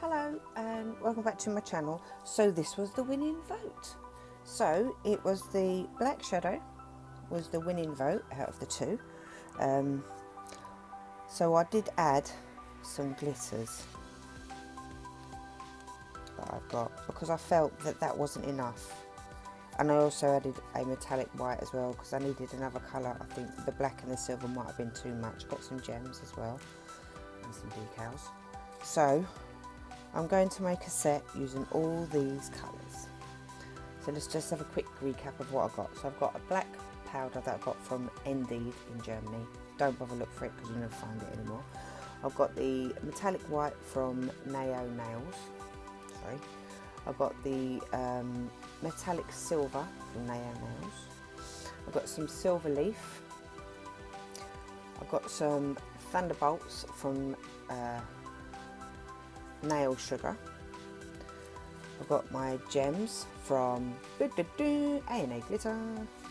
Hello and welcome back to my channel. So this was the winning vote. So it was the Black Shadow was the winning vote out of the two. So I did add some glitters that I've got because I felt that that wasn't enough. And I also added a metallic white as well because I needed another colour. I think the black and the silver might have been too much. Got some gems as well and some decals. So I'm going to make a set using all these colours. So let's just have a quick recap of what I got. So I've got a black powder that I got from Indeed in Germany. Don't bother look for it because you'll never find it anymore. I've got the metallic white from Naio Nails. Sorry. I've got the metallic silver from Naio Nails. I've got some silver leaf. I've got some thunderbolts from Nailsugar. I've got my gems from A&A Glitter.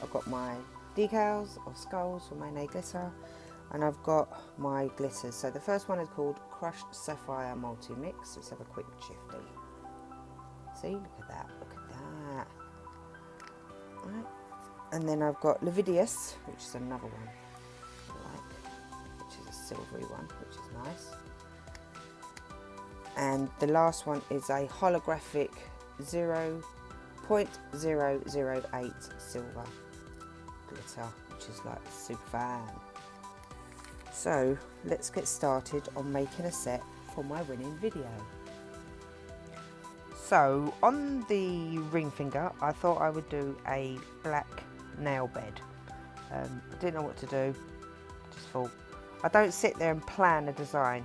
I've got my decals or skulls from A&A Glitter, and I've got my glitters. So the first one is called Crushed Sapphire Multi Mix. Let's have a quick shifty. See, look at that, look at that. Right. And then I've got Lividius, which is another one I like, which is a silvery one, which is nice. And the last one is a holographic 0.008 silver glitter, which is like super fun. So let's get started on making a set for my winning video. So on the ring finger, I thought I would do a black nail bed. I didn't know what to do, just thought. I don't sit there and plan a design,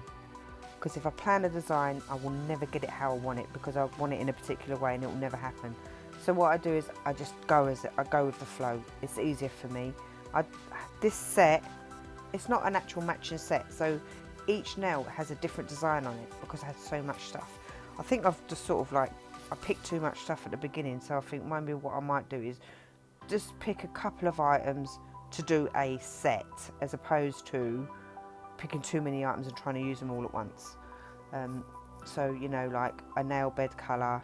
because if I plan a design, I will never get it how I want it, because I want it in a particular way and it will never happen. So what I do is I just go with the flow. It's easier for me. This set, it's not an actual matching set, so each nail has a different design on it because I had so much stuff. I think I've just sort of like, I picked too much stuff at the beginning, so I think maybe what I might do is just pick a couple of items to do a set, as opposed to picking too many items and trying to use them all at once. So, you know, like a nail bed colour,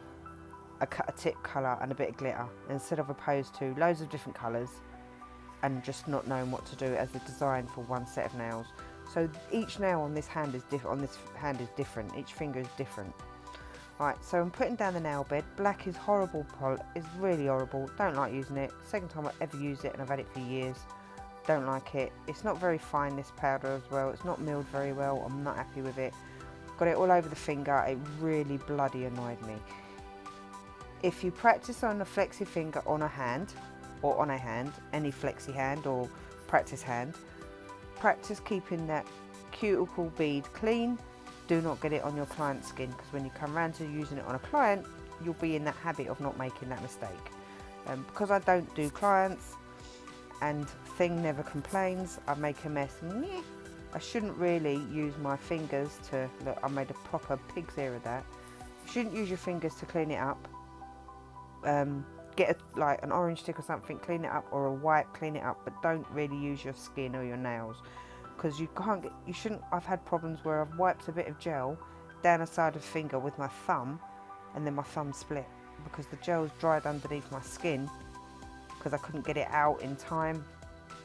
a tip colour and a bit of glitter, instead of opposed to loads of different colours and just not knowing what to do as a design for one set of nails. So each nail on this hand is different, each finger is different. Right, so I'm putting down the nail bed. Black is horrible, it's really horrible, don't like using it. Second time I've ever used it and I've had it for years. Don't like it. It's not very fine, this powder as well. It's not milled very well. I'm not happy with it. Got it all over the finger. It really bloody annoyed me. If you practice on a flexi finger on a hand, or on a hand, any flexi hand or practice hand, practice keeping that cuticle bead clean. Do not get it on your client's skin, because when you come around to using it on a client, you'll be in that habit of not making that mistake. Because I don't do clients, and thing never complains, I make a mess. I shouldn't really use my fingers to, look, I made a proper pig's ear of that. You shouldn't use your fingers to clean it up. Get like an orange stick or something, clean it up, or a wipe, clean it up, but don't really use your skin or your nails, because you can't get, you shouldn't. I've had problems where I've wiped a bit of gel down a side of the finger with my thumb, and then my thumb split because the gel's dried underneath my skin, because I couldn't get it out in time,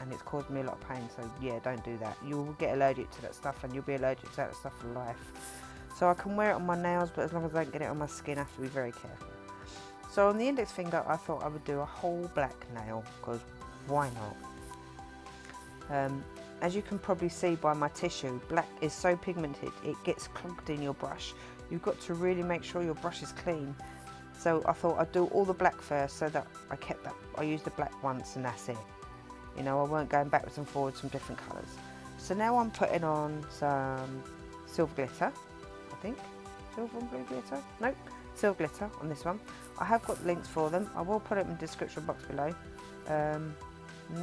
and it's caused me a lot of pain. So yeah, don't do that. You will get allergic to that stuff, and you'll be allergic to that stuff for life. So I can wear it on my nails, but as long as I don't get it on my skin, I have to be very careful. So on the index finger, I thought I would do a whole black nail, because why not? As you can probably see by my tissue, black is so pigmented, it gets clogged in your brush. You've got to really make sure your brush is clean. So I thought I'd do all the black first, so that I used the black once and that's it. You know, I weren't going backwards and forwards from different colours. So now I'm putting on some silver glitter, I think. Silver and blue glitter? Nope, silver glitter on this one. I have got links for them. I will put it in the description box below.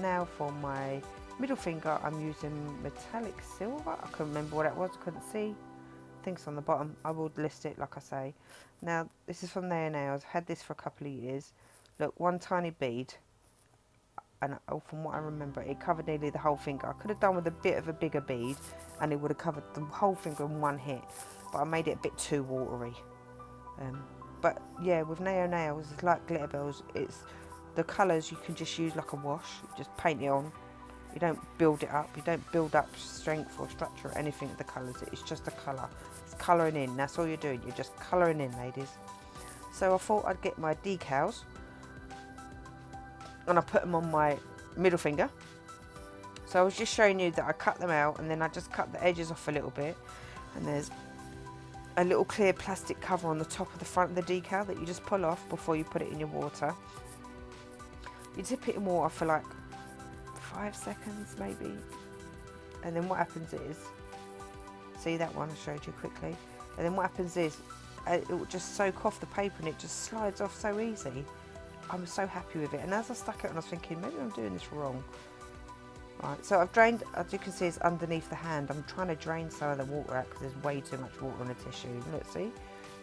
Now for my middle finger, I'm using metallic silver. I couldn't remember what that was, I couldn't see. I think it's on the bottom. I will list it like I say. Now, this is from Naio Nails. I've had this for a couple of years. Look, one tiny bead. And from what I remember, it covered nearly the whole finger. I could have done with a bit of a bigger bead and it would have covered the whole finger in one hit. but I made it a bit too watery. But yeah, with Naio nails, it's like Glitterbels. It's the colours you can just use like a wash. You just paint it on. You don't build it up. You don't build up strength or structure or anything with the colours. It's just a colour. It's colouring in. That's all you're doing. You're just colouring in, ladies. So I thought I'd get my decals and I put them on my middle finger. So I was just showing you that I cut them out and then I just cut the edges off a little bit. And there's a little clear plastic cover on the top of the front of the decal that you just pull off before you put it in your water. You dip it in water for like 5 seconds maybe, and then what happens is, see that one I showed you quickly, and then what happens is it will just soak off the paper and it just slides off so easy. I'm so happy with it, and as I stuck it on I was thinking maybe I'm doing this wrong. Right, so I've drained, as you can see it's underneath the hand. I'm trying to drain some of the water out because there's way too much water on the tissue. Look, see,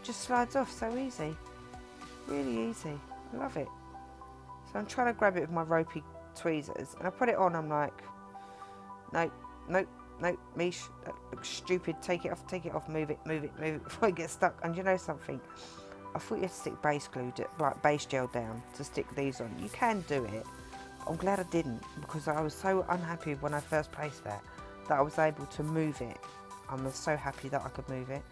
just slides off so easy, really easy. I love it. So I'm trying to grab it with my ropey tweezers and I put it on. I'm like, nope, nope, nope, Mish, that looks stupid. Take it off, move it before it gets stuck. And you know something? I thought you had to stick base glue, like base gel down to stick these on. You can do it. I'm glad I didn't, because I was so unhappy when I first placed that I was able to move it. I was so happy that I could move it.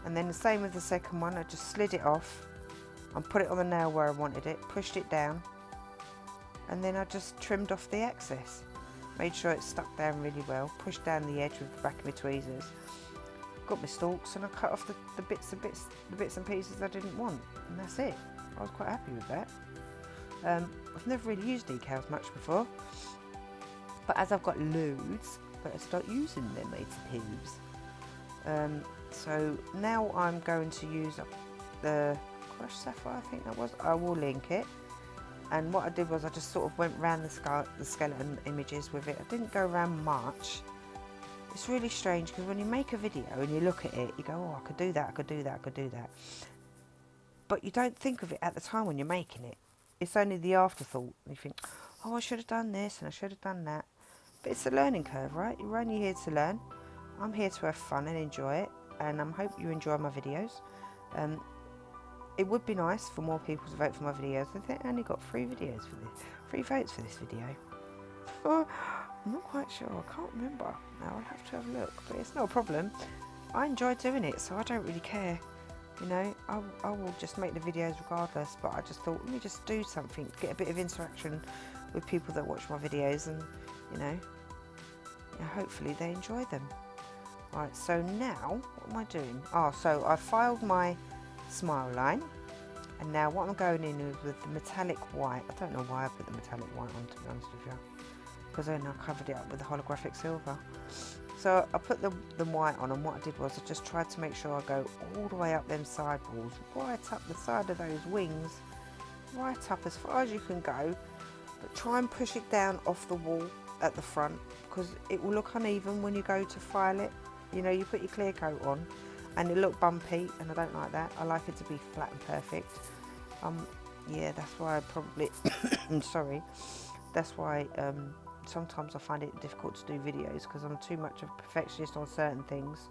And then the same with the second one. I just slid it off and put it on the nail where I wanted it, pushed it down, and then I just trimmed off the excess. Made sure it stuck down really well, pushed down the edge with the back of my tweezers, got my stalks, and I cut off the bits and pieces I didn't want, and that's it. I was quite happy with that. I've never really used decals much before, but as I've got loads, better start using them, mates and peeves. So now I'm going to use up the crushed sapphire, I think that was. I will link it. And what I did was I just sort of went round the skeleton images with it. I didn't go around much. It's really strange because when you make a video and you look at it, you go, oh, I could do that, I could do that, I could do that. But you don't think of it at the time when you're making it. It's only the afterthought. You think, oh, I should have done this and I should have done that. But it's a learning curve, right? You're only here to learn. I'm here to have fun and enjoy it. And I hope you enjoy my videos. It would be nice for more people to vote for my videos. I think I only got 3 videos for this. 3 votes for this video. Oh, I'm not quite sure. I can't remember. Now I'll have to have a look. But it's not a problem. I enjoy doing it, so I don't really care. You know, I will just make the videos regardless, but I just thought, let me just do something to get a bit of interaction with people that watch my videos, and, you know, hopefully they enjoy them. Right, so now, what am I doing? Oh, so I filed my smile line, and now what I'm going in with the metallic white. I don't know why I put the metallic white on, to be honest with you, because then I covered it up with the holographic silver. So I put the white on, and what I did was I just tried to make sure I go all the way up them side walls, right up the side of those wings, right up as far as you can go, but try and push it down off the wall at the front, because it will look uneven when you go to file it. You know, you put your clear coat on and it look bumpy, and I don't like that. I like it to be flat and perfect. Yeah, that's why I probably sorry, that's why sometimes I find it difficult to do videos, because I'm too much of a perfectionist on certain things,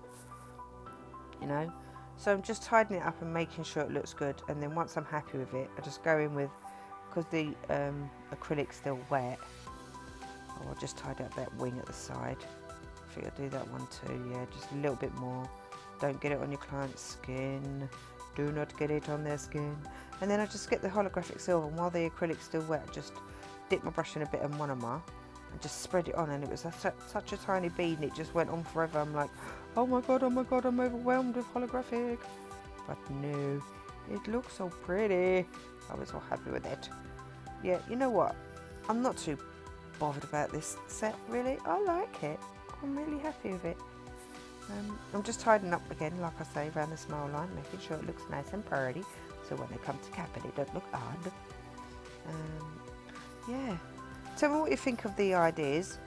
you know. So I'm just tidying it up and making sure it looks good, and then once I'm happy with it, I just go in with, because the acrylic's still wet, I'll just tidy up that wing at the side. I think I'll do that one too, yeah, just a little bit more. Don't get it on your client's skin. Do not get it on their skin. And then I just get the holographic silver, and while the acrylic's still wet, I just dip my brush in a bit of monomer and just spread it on, and it was such a tiny bead, and it just went on forever. I'm like, oh my god, I'm overwhelmed with holographic. But no, it looks so pretty. I was so happy with it. Yeah, you know what? I'm not too bothered about this set, really. I like it. I'm really happy with it. I'm just tidying up again, like I say, around the smile line, making sure it looks nice and pretty, so when they come to cap it, it doesn't look odd. Yeah. Tell me what you think of the ideas.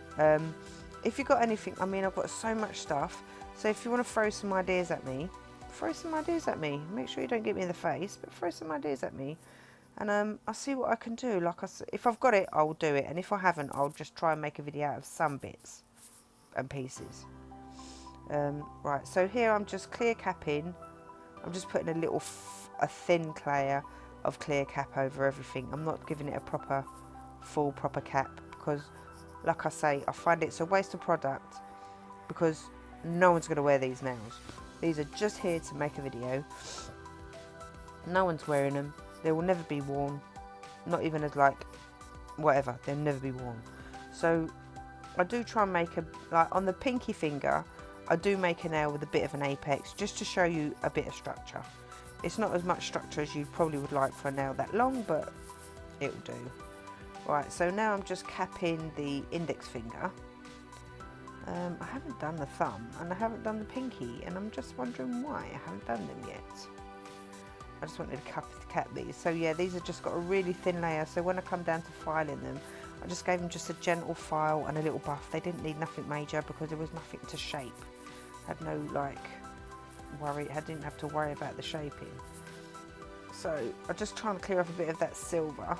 If you've got anything, I mean, I've got so much stuff, so if you want to throw some ideas at me, throw some ideas at me. Make sure you don't get me in the face, but throw some ideas at me. And I'll see what I can do. Like I said, if I've got it, I'll do it. And if I haven't, I'll just try and make a video out of some bits and pieces. Right, so here I'm just clear capping. I'm just putting a thin layer of clear cap over everything. I'm not giving it a full proper cap, because like I say, I find it's a waste of product, because no one's going to wear these nails. These are just here to make a video. No one's wearing them. They will never be worn. Not even as like, whatever, they'll never be worn. So I do try and make like on the pinky finger, I do make a nail with a bit of an apex, just to show you a bit of structure. It's not as much structure as you probably would like for a nail that long, but it'll do. Right, so now I'm just capping the index finger. I haven't done the thumb and I haven't done the pinky, and I'm just wondering why I haven't done them yet. I just wanted to cap these. So yeah, these have just got a really thin layer, so when I come down to filing them, I just gave them just a gentle file and a little buff. They didn't need nothing major because there was nothing to shape. I had no like worry, I didn't have to worry about the shaping. So I'm just trying to clear off a bit of that silver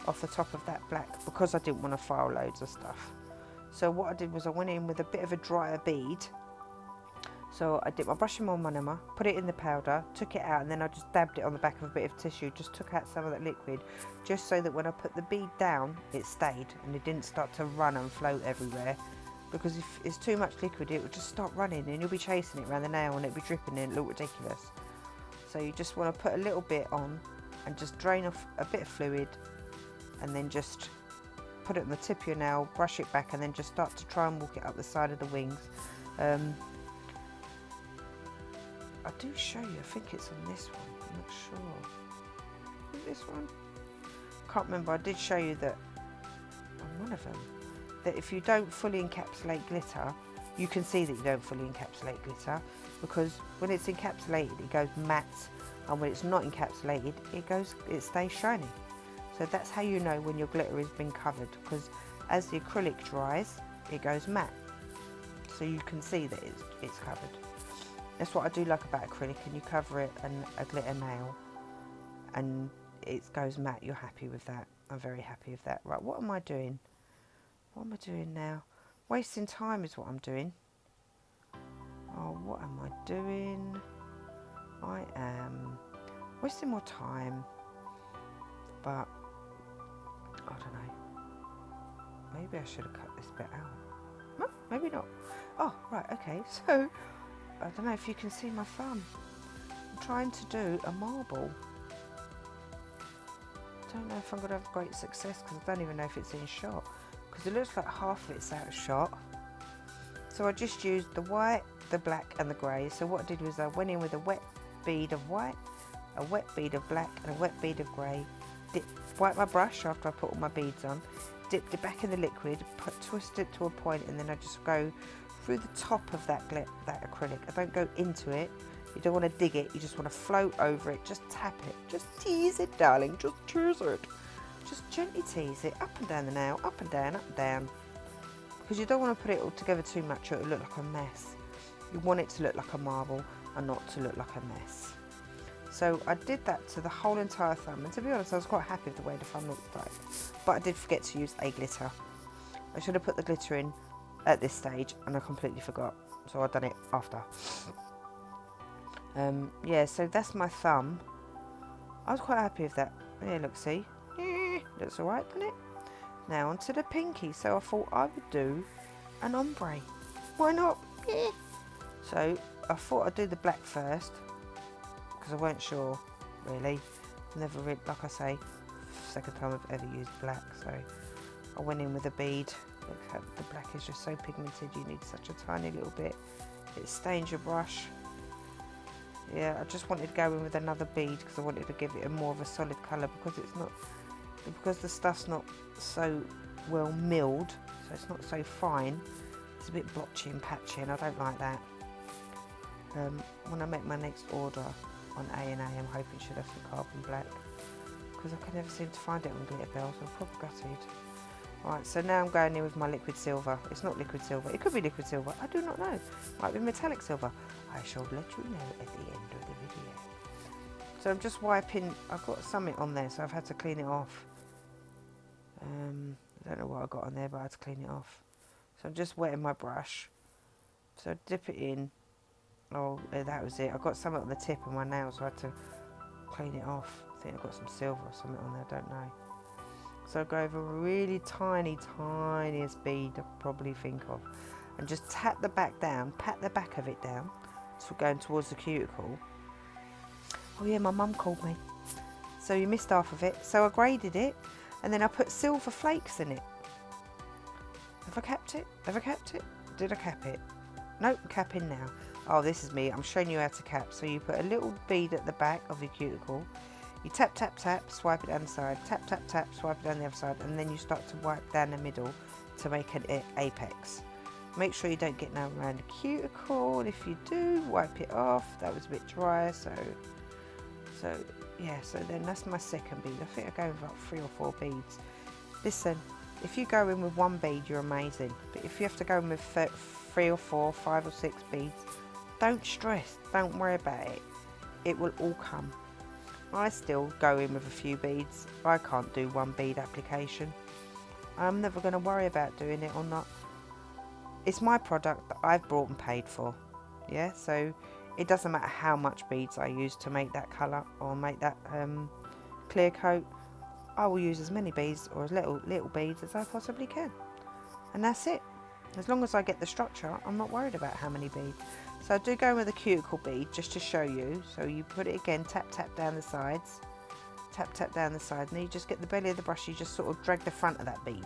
off the top of that black, because I didn't want to file loads of stuff. So what I did was I went in with a bit of a drier bead. So I dipped my brush in my monomer, put it in the powder, took it out, and then I just dabbed it on the back of a bit of tissue, just took out some of that liquid, just so that when I put the bead down, it stayed and it didn't start to run and float everywhere. Because if it's too much liquid, it will just start running and you'll be chasing it around the nail and it'll be dripping and it'll look ridiculous. So you just want to put a little bit on and just drain off a bit of fluid, and then just put it on the tip of your nail, brush it back, and then just start to try and walk it up the side of the wings. I do show you, I think it's on this one, I'm not sure. Is this one? Can't remember, I did show you that on one of them, that if you don't fully encapsulate glitter, you can see that you don't fully encapsulate glitter, because when it's encapsulated it goes matte, and when it's not encapsulated it stays shiny. So that's how you know when your glitter has been covered, because as the acrylic dries it goes matte, so you can see that it's covered. That's what I do like about acrylic, and you cover it and a glitter nail and it goes matte, you're happy with that. I'm very happy with that. Right, what am I doing? What am I doing now? Wasting time is what I'm doing. Oh, what am I doing? I am wasting more time, but I don't know. Maybe I should have cut this bit out. No, maybe not. Oh, right, okay, so I don't know if you can see my thumb. I'm trying to do a marble. I don't know if I'm going to have great success, because I don't even know if it's in shot, because it looks like half of it's out of shot. So I just used the white, the black and the grey. So what I did was I went in with a wet bead of white, a wet bead of black and a wet bead of grey. Wipe my brush after I put all my beads on, dipped it back in the liquid, twist it to a point, and then I just go through the top of that acrylic. I don't go into it. You don't want to dig it, you just want to float over it, just tap it, just tease it, darling, just tease it. Just gently tease it, up and down the nail, up and down, because you don't want to put it all together too much or it'll look like a mess. You want it to look like a marble and not to look like a mess. So I did that to the whole entire thumb, and to be honest I was quite happy with the way the thumb looked like, but I did forget to use a glitter. I should have put the glitter in at this stage and I completely forgot, so I've done it after. Yeah, so that's my thumb. I was quite happy with that. Yeah, look, see? Looks alright, doesn't it? Now onto the pinky. So I thought I would do an ombre. Why not? So I thought I'd do the black first, because I weren't sure, really. Never really, like I say, second time I've ever used black. So I went in with a bead. Look how the black is just so pigmented, you need such a tiny little bit. It stains your brush. Yeah, I just wanted to go in with another bead because I wanted to give it a more of a solid colour, because the stuff's not so well milled, so it's not so fine. It's a bit blotchy and patchy, and I don't like that. When I make my next order on A&A, I'm hoping she'll have some carbon black, because I can never seem to find it on Glitterbels. I'm probably gutted. Right, so now I'm going in with my liquid silver. It's not liquid silver. It could be liquid silver. I do not know. Might be metallic silver. I shall let you know at the end of the video. So I'm just wiping. I've got something on there, so I've had to clean it off. I don't know what I got on there, but I had to clean it off. So I'm just wetting my brush So dip it in. Oh, that was it. I got something on the tip of my nail, so I had to clean it off. I think I got some silver or something on there, I don't know. So I go over a really tiniest bead I could probably think of, and just tap the back down, pat the back of it down, so going towards the cuticle. Oh yeah, my mum called me. So you missed half of it. So I graded it, and then I put silver flakes in it. Have I capped it? Have I capped it? Did I cap it? Nope, capping now. Oh, this is me. I'm showing you how to cap. So you put a little bead at the back of your cuticle. You tap, tap, tap, swipe it down the side. Tap, tap, tap, swipe it down the other side. And then you start to wipe down the middle to make an apex. Make sure you don't get no around the cuticle. And if you do, wipe it off. That was a bit dry. So yeah, so then that's my second bead. I think I go with about 3 or 4 beads. Listen, if you go in with 1 bead, you're amazing. But if you have to go in with 3 or 4, 5 or 6 beads, don't stress, don't worry about it. It will all come. I still go in with a few beads. I can't do 1 bead application. I'm never going to worry about doing it or not. It's my product that I've bought and paid for. Yeah, so it doesn't matter how much beads I use to make that colour or make that clear coat. I will use as many beads or as little beads as I possibly can. And that's it. As long as I get the structure, I'm not worried about how many beads. So I do go with a cuticle bead just to show you. So you put it again, tap, tap down the sides. Tap, tap down the side. And then you just get the belly of the brush, you just sort of drag the front of that bead.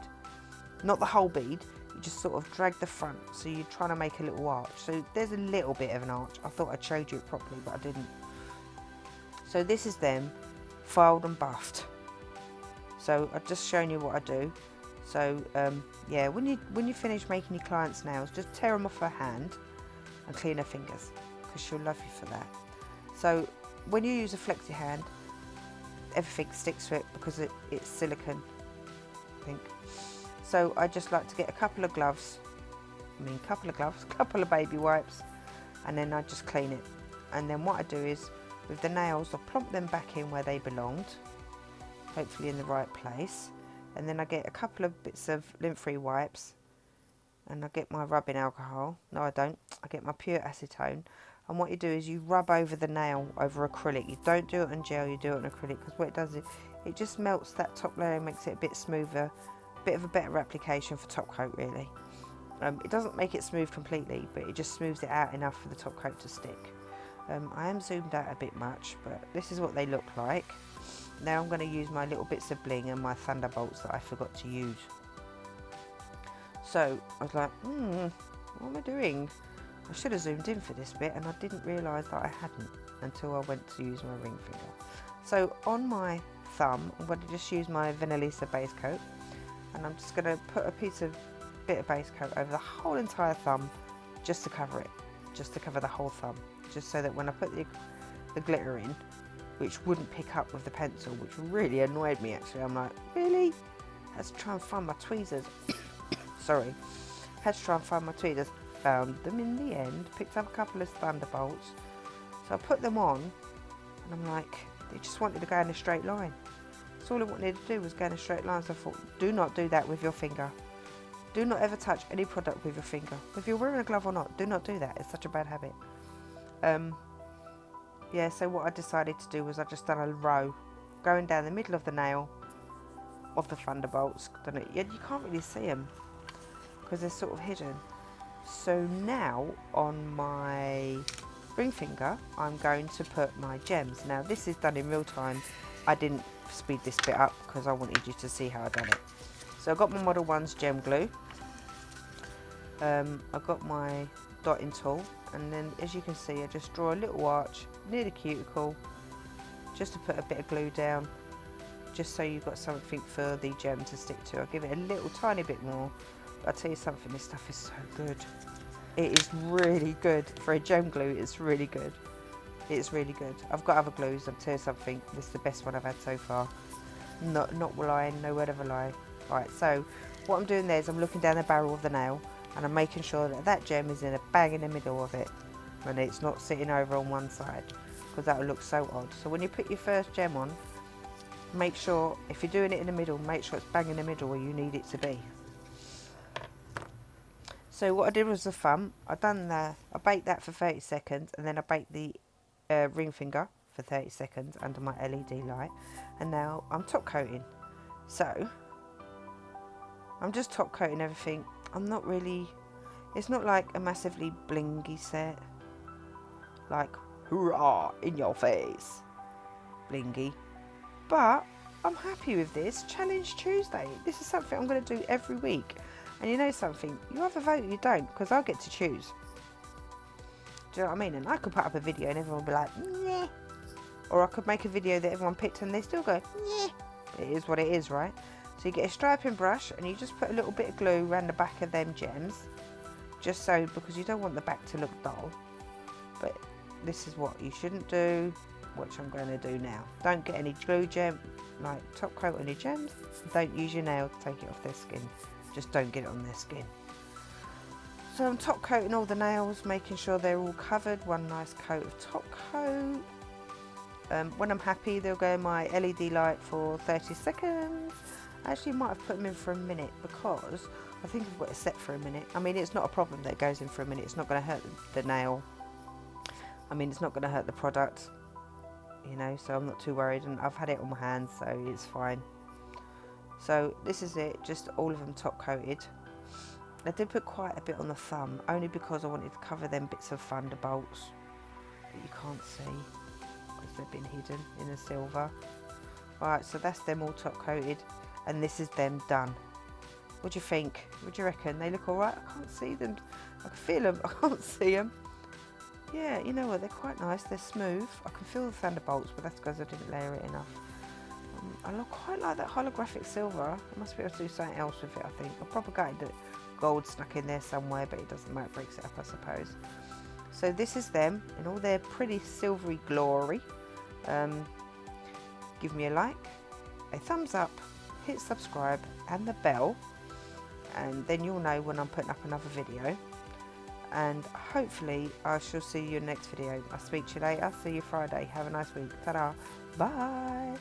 Not the whole bead, you just sort of drag the front. So you're trying to make a little arch. So there's a little bit of an arch. I thought I'd showed you it properly, but I didn't. So this is them filed and buffed. So I've just shown you what I do. So yeah, when you finish making your client's nails, just tear them off her hand and clean her fingers, because she'll love you for that. So when you use a flexi hand, everything sticks to it because it's silicone, I think. So I just like to get a couple of gloves, couple of baby wipes, and then I just clean it. And then what I do is, with the nails, I plump them back in where they belonged, hopefully in the right place. And then I get a couple of bits of lint-free wipes, and I get my rubbing alcohol. No, I don't. I get my pure acetone. And what you do is you rub over the nail over acrylic. You don't do it on gel, you do it on acrylic, because what it does is it just melts that top layer and makes it a bit smoother, a bit of a better application for top coat, really. It doesn't make it smooth completely, but it just smooths it out enough for the top coat to stick. I am zoomed out a bit much, but this is what they look like. Now I'm going to use my little bits of bling and my thunderbolts that I forgot to use. So I was like, what am I doing? I should have zoomed in for this bit, and I didn't realise that I hadn't until I went to use my ring finger. So on my thumb, I'm going to just use my Vanillisa base coat, and I'm just going to put a bit of base coat over the whole entire thumb, just to cover it, just to cover the whole thumb, just so that when I put the glitter in, which wouldn't pick up with the pencil, which really annoyed me actually. I'm like, really? I had to try and find my tweezers. Sorry. Had to try and find my tweezers. Found them in the end. Picked up a couple of thunderbolts. So I put them on, and I'm like, they just wanted to go in a straight line. So all I wanted to do was go in a straight line. So I thought, do not do that with your finger. Do not ever touch any product with your finger. If you're wearing a glove or not, do not do that. It's such a bad habit. Yeah, so what I decided to do was I just done a row going down the middle of the nail of the thunderbolts. You can't really see them because they're sort of hidden. So now on my ring finger, I'm going to put my gems. Now this is done in real time. I didn't speed this bit up because I wanted you to see how I done it. So I've got my ModelOnes gem glue. I've got my dotting tool, and then as you can see, I just draw a little arch near the cuticle just to put a bit of glue down, just so you've got something for the gem to stick to. I'll give it a little tiny bit more, but I'll tell you something, this stuff is so good. It is really good for a gem glue. It's really good. It's really good. I've got other glues. I'll tell you something, this is the best one I've had so far. Not lying, no word of a lie. Right, so what I'm doing there is I'm looking down the barrel of the nail, and I'm making sure that that gem is in a bang in the middle of it, and it's not sitting over on one side, because that will look so odd. So when you put your first gem on, make sure, if you're doing it in the middle, make sure it's bang in the middle where you need it to be. So what I did was the thumb. I baked that for 30 seconds, and then I baked the ring finger for 30 seconds under my LED light, and now I'm top coating. So I'm just top coating everything. It's not like a massively blingy set, like hurrah in your face blingy, but I'm happy with this. Challenge Tuesday, this is something I'm going to do every week. And you know something, you either vote or you don't, because I'll get to choose. Do you know what I mean? And I could put up a video and everyone will be like, yeah. Or I could make a video that everyone picked and they still go, yeah. It is what it is, right? So you get a striping brush and you just put a little bit of glue around the back of them gems. Just so, because you don't want the back to look dull. But this is what you shouldn't do, which I'm going to do now. Don't get any glue gem, like top coat on your gems. Don't use your nail to take it off their skin. Just don't get it on their skin. So I'm top coating all the nails, making sure they're all covered. One nice coat of top coat. When I'm happy, they'll go in my LED light for 30 seconds. I actually might have put them in for a minute because I think I've got it set for a minute. I mean, it's not a problem that it goes in for a minute. It's not going to hurt the nail. I mean, it's not going to hurt the product, you know, so I'm not too worried. And I've had it on my hands, so it's fine. So this is it, just all of them top coated. I did put quite a bit on the thumb, only because I wanted to cover them bits of thunderbolts that you can't see because they've been hidden in the silver. Right, so that's them all top coated, and this is them done. What do you think? What do you reckon? They look alright? I can't see them. I can feel them, I can't see them. Yeah, you know what, they're quite nice, they're smooth. I can feel the thunderbolts, but that's because I didn't layer it enough. I quite like that holographic silver. I must be able to do something else with it, I think. I'll probably get the gold stuck in there somewhere, but it doesn't matter, it breaks it up, I suppose. So this is them in all their pretty silvery glory. Give me a like, a thumbs up, hit subscribe and the bell, and then you'll know when I'm putting up another video. And hopefully I shall see you in the next video. I'll speak to you later. See you Friday. Have a nice week. Ta-da. Bye.